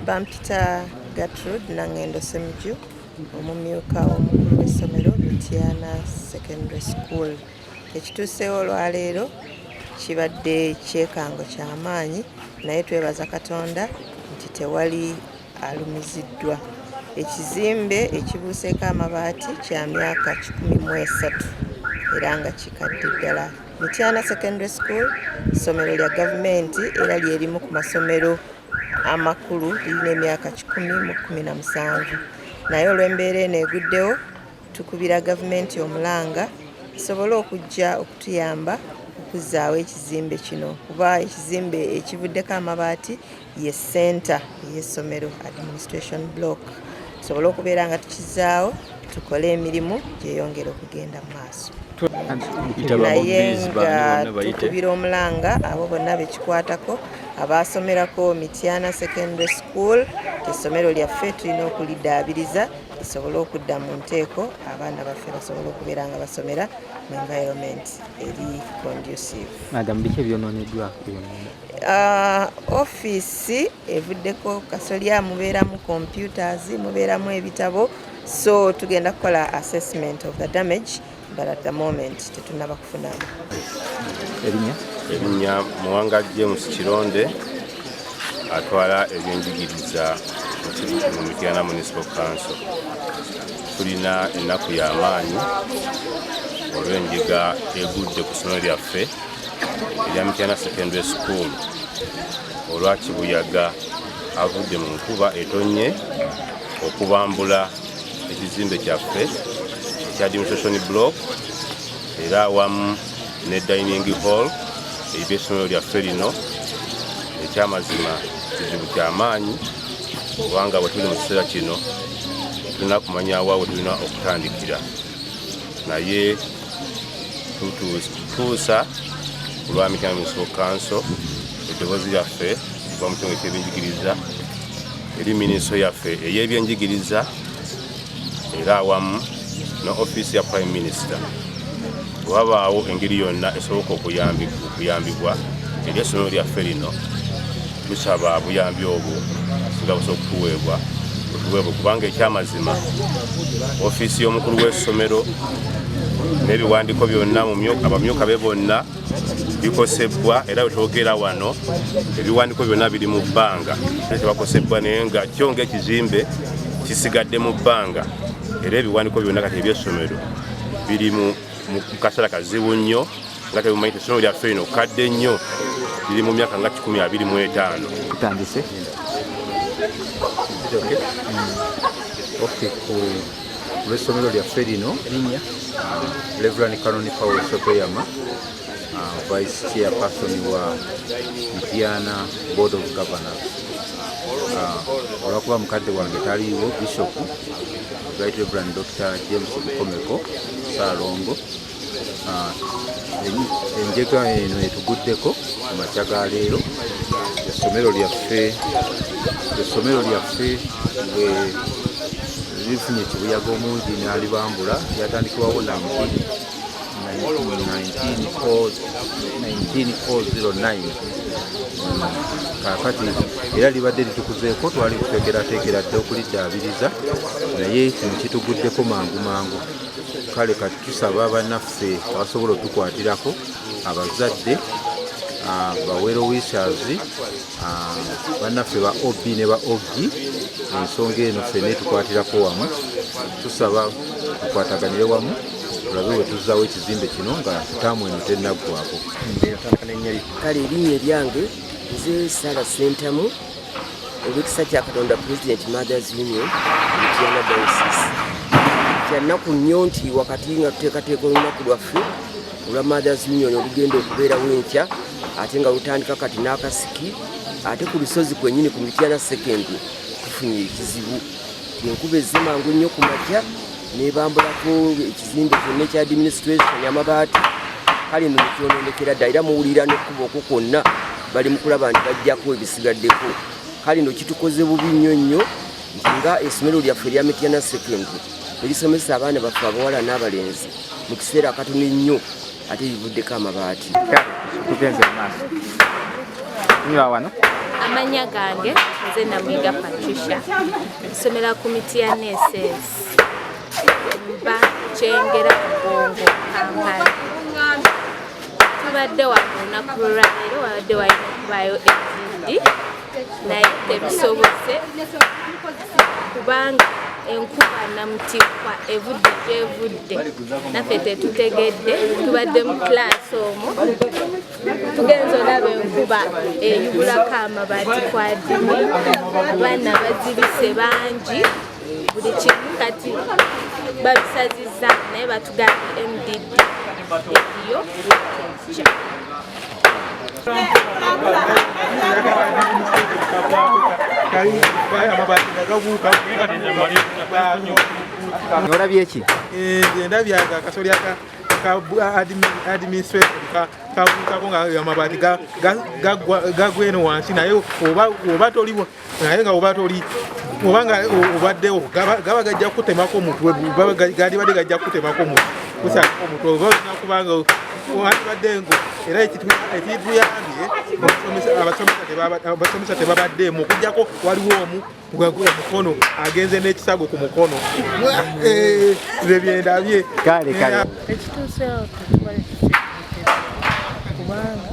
Bampita Gertrude Nangendo Semju omumyuka omukulu w'essomero Mityana Secondary School. Ekituuseewo olwaleero kibadde kyekango ky'amaanyi naye twebaza Katonda nti tewali alumiziddwa. Ekizimbe ekibuuseeko amabaati kya myaka 13 era nga kikadde ddala. Mityana Secondary School ssomero lya gavumenti era lyerimu ku masomero amakulu, lirina emyaka 1017. Naye olw'embeera eno eguddewo, tukubira gavumenti omulanga esobole okujja okutuyamba okuzzaawo ekizimbe kino, kuba ekizimbe ekivuddeko amabaati ye ssenta y'essomero administration block. Tusobole okubeera nga tukizzaawo tukole emirimu gyeyongera okugenda mu maaso. Naye nga tukubira omulanga abo bonna bekikwatako abaasomerako Mityana Secondary School, essomero lyaffe tulina okuliddaabiriza lisobole okudda mu nteeko, abaana baffe basobole okubeera nga basomera mu environment eri conducive. Madam, biki ebyonooneddwa? Ofiisi evuddeko kasolya, mubeeramu computers, mubeeramu ebitabo, so tugenda kukola assessment of the damage, but at the moment tetunnaba kufunamu. Erinnya Muwanga James Kironde, atwala ebyenjigiriza mu Mityana Municipal Council. Tulina ennaku y'amaanyi olw'enjega egudde ku ssomero lyaffe erya Mityana Secondary School olwa kibuyaga avudde mu nkuba etonnye okubambula ekizimbe kyaffe ekya administration block era awamu ne dining hall eby'essomero lyaffe lino. Ekyamazima kizibu ky'amaanyi kubanga bwe tuli mu kiseera kino tulina kumanya wa we tulina okutandikira, naye tutuusa ku lwa Mityana Municipal Council eddoboozi lyaffe kuva mu kitongole ky'ebyenjigiriza eri minisitule yaffe ey'ebyenjigiriza era awamu ne ofiisi ya Prime Minister. Wabaawo engeri yonna esoboka okuyambibwa eri essomero lyaffe lino, tusaba buyambi obwo nga busobola okutuweebwa kubanga ekyamazima ofiisi y'omukulu w'essomero n'ebiwandiiko byonna abamyuka be bonna bikosebwa, era wetwogera wano ebiwandiiko byonna biri mu bbanga tebakosebwa, naye nga kyo ng'ekizimbe kisigadde mu bbanga era ebiwandiiko byonna kati eby'essomero biri mu kaseera kazibu nnyo nga tebumanyi essomero lyaffe lino kadde nnyo, liri mu myaka nga 25. Tutandise ku lw'essomero lyaffe lino, Reverend Canon Paul Sotoyama, Vice Chairperson wa Mityana Board of Governors. Olwakuba mukadde wange taliiwo, Bishop Right Reverend Dr. James Bukomeko Saalongo, enjega eno etuguddeko mu makya ga leero. Essomero lyaffe lifunye ekibuyaga omungi n'alibambula, lyatandikibwawo 1909 kaakati era libadde litukuzeeko, twali tuteekerateekera dde okuliddaabiriza naye kino kituguddeko mangu. Kale kati tusaba bannaffe abasobola otukwatirako, abazadde, bawero wishers, bannaffe ba OB ne ba OG, ensonga eno ffenna tukwatirako wamu. Tusaba tukwataganire wamu tulabe we tuzzaawo ekizimbe kino nga taamu eno tennaggwako. Kale erinnya eryange nze Sarah Sentamu, ow'ekisa kya Katonda President Mothers Union Mityana Diocese. Kyannaku nnyo nti wakati nga tuteekateeka olunaku lwaffe olwa Mothers Union olugenda okubeerawo enkya ate nga lutandika kati n'akasiki, ate ku lusozi kwennyini ku Mityana Secondary tufunye ekizibu. Enkuba ezze mangu nnyo ku makya nebambulako ekizimbe kyonna ekya administration amabaati, kale nno nekyonoonekera dda era muwulira n'ekkuba okwo kwonna bali mu kulaba nti bajjako ebisigaddeko. Kale nno kitukoze bubi nnyo nga essomero lyaffe erya Mityana Secondary erisomesa abaana baffe abawala n'abalenzi mu kiseera katono ennyo ate livuddeko amabaati. Tugenze mu maaso. Nywa wano Amanya gange nze Namwiga Patricia nsomera ku Mityana SS mba Kyengera Mugongo Kampala. Tubadde wano olunaku lwaleero wabadde walina okubaayo ebindi naye tebisobose kubanga enkuba namutikwa evudde gyevudde naffe tetutegedde tubadde mu kilaasi omwo tugenza olaba enkuba eyubulako amabaati kwadimi abaana bazibise bangi buli kimu kati babisazizza naye batugambye MDD eriyo kya Olabye ki? Ndabye akasolya ka administrator kabukako nga amabaati gagwa eno wansi naye oba toliwo naye nga oba toli obanga obaddewo gaba gajja kutemako omutwe gandibadde gajja kutemako omutwe oba olina kubanga wandibadde ngo era ekituyambye abasomesa tebabaddeemu okujjako waliwo omu omukono agenze n'ekisago ku mukono nze byendabye Kale ekituusewo kubanga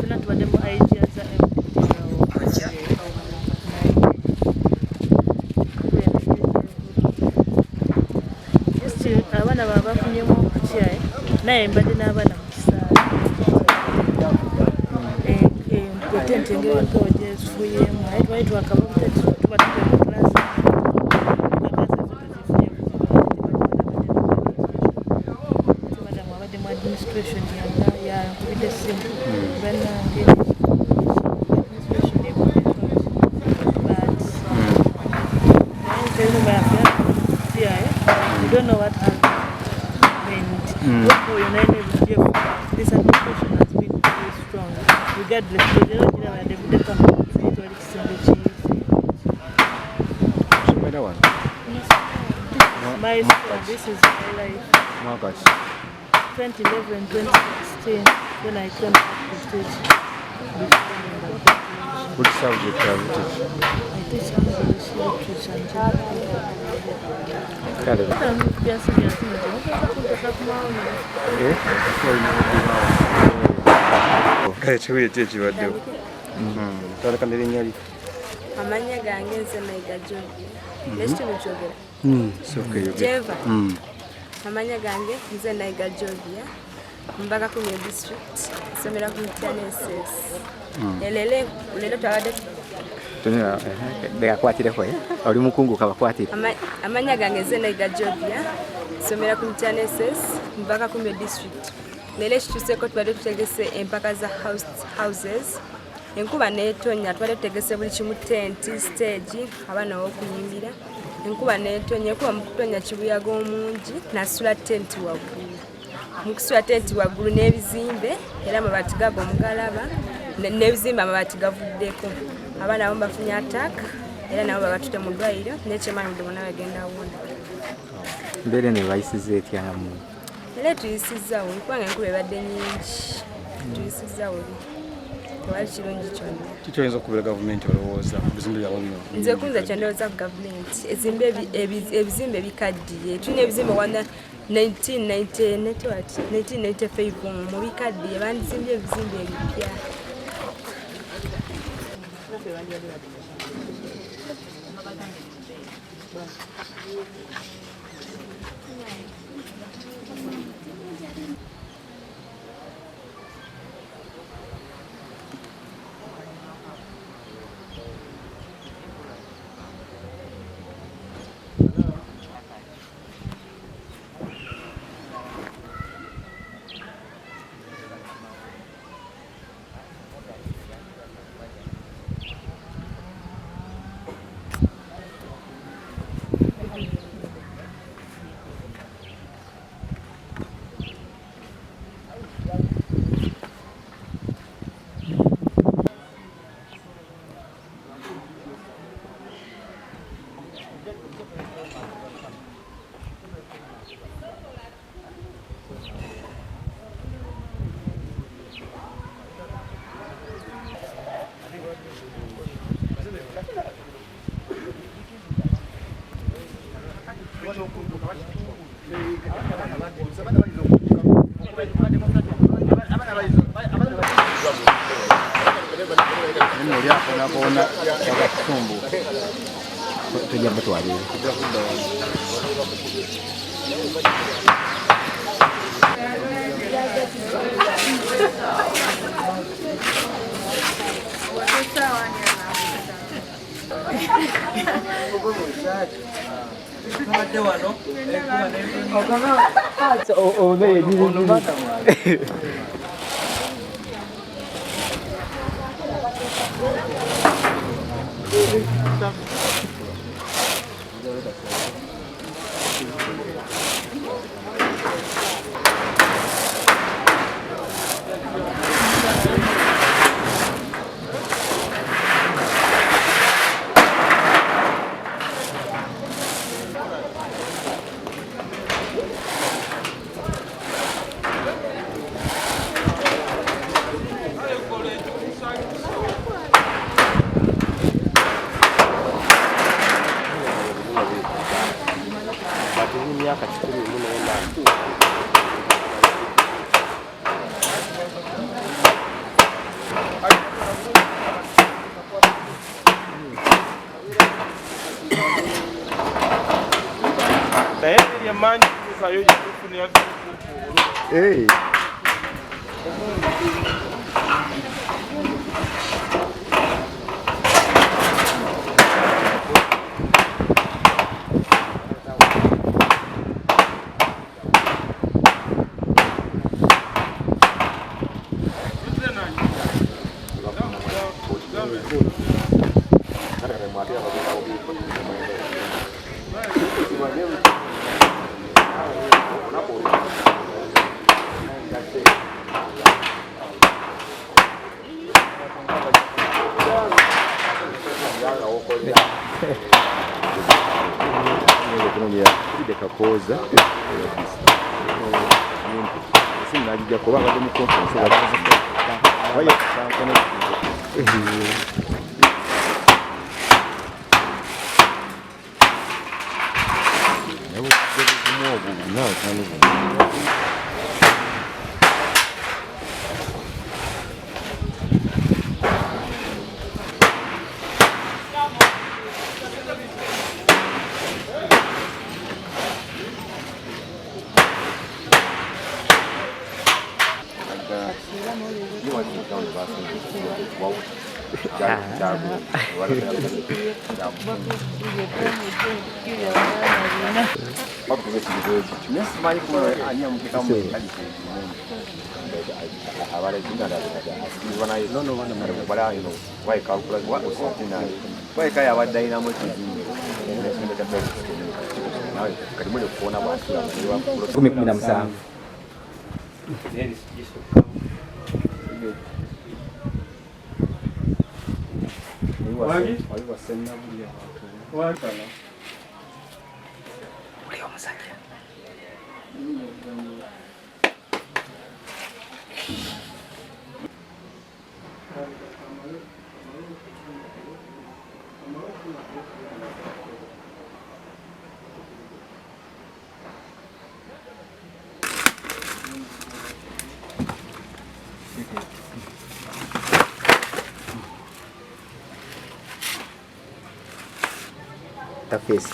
fena tubadde mu idea za abaana baba bafunyemu okutyaye naye mbadde n'abaana mu kisaala tente engeri enkawo gyezifuyemu naye twali twakaba tubadde mu klasi abadde mu administration yankubidde essimu bannange we don't know what happened. This administration has been very strong. Regardless, they don't know where they would come from. My school, this is my life. 2011, 2016, when I came back to stage. Which subject have you teach? I teach English, literature, and geography. Kale. Ekibuye ki ekibaddewo? Twaleka n'erinnya li? Amanya gange nze Mayiga Jovi. Nekiti mukyogera? Sooka eyogera. Jeva. Amanya gange nze Mayiga Jovi. Mbaka ku New District. Nsomera ku Mityana SS. Lelo twabadde Bekakwatireko oli mukungu kabakwatire. Amanya gange nze Mayiga Jovi. Nsomera ku Mityana SS. Mbaka ku New District. Lelo ekituuseeko tubadde tutegese empaka za houses. Enkuba neetonya twali tutegese buli kimu tenti stage abaana w'okuyimbira. Enkuba neetonya enkuba mu kutonya kibuyaga omungi nasula tenti waggulu. Mu kusula tenti waggulu n'ebizimbe era amabaati gago omugalaba n'ebizimbe amabaati gavuddeko. Abaana abo bafunye attack era nabo babatute mu ddwaliro n'ekyemanyi bonna bagenda wona. Mbeera ne bayisiza etyamu. Era tuyisizzawo kubanga enkuba ebadde nnyingi. Tuyisizzawo wali kirungi kyonna. Kikyoyinza okubeera gavumenti olowooza bizimbe byawo bino? Nze kunza kyandowooza ku gavumenti ebizimbe bikaddiye. Tulina ebizimbe wana 1995 mu bikaddiye bandizimbye ebizimbe ebipya. oli akonakoona akakitumbu tujja mutwalire Hey. Kapoza sinajja kuba abadde mu conference Tapis.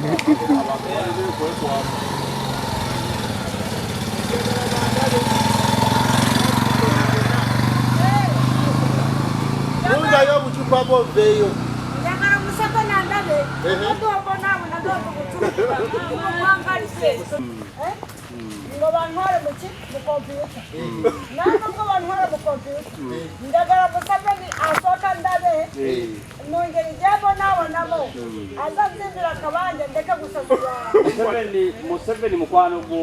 Mungayo buchupa boveyo. Yakara musaba nandabe. Odo obona munago buchupa. Mwangalise. Ngo banhore muchi mu computer. Nako ngo banhore mu computer. Ndagara musaba ni asoka ndabe. Nongeri jabo nawo nabo. Azazindira kabanje ndeka gusasura. Museveni mukwano gwo.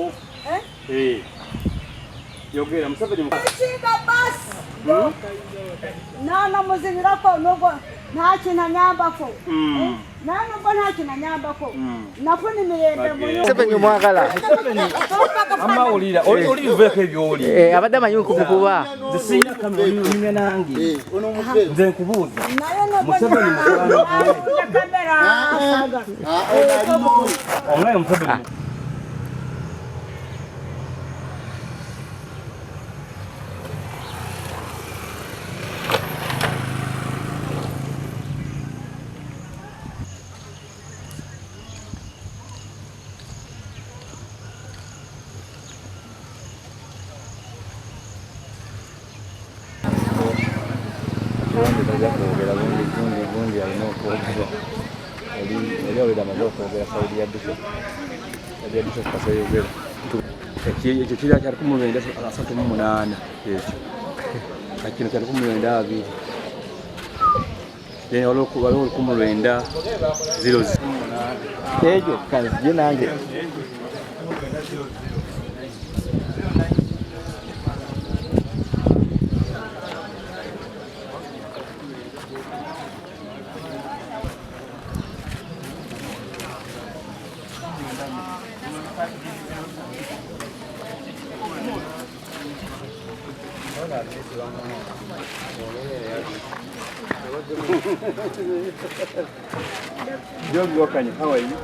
Yogera Museveni mukwano. Chinga bas. Nana muzibira ko nogo ntakina nyambako. Nana ngo ntakina nyambako. Nafuni mirembe muyo. Museveni mwagala. Amma olira oliveko ebyoli. Abadde amanyi okukuba. Zisina kamwe nimwe nangi. Nze nkubuuza. Museveni mukwano. Kamera asaga. Omulaye Museveni. Ekyo kiri kyali 1938 ekyo kino kyali 1920 then waliwo 1900 ekyo kanzije nange John Gokanya, how are you?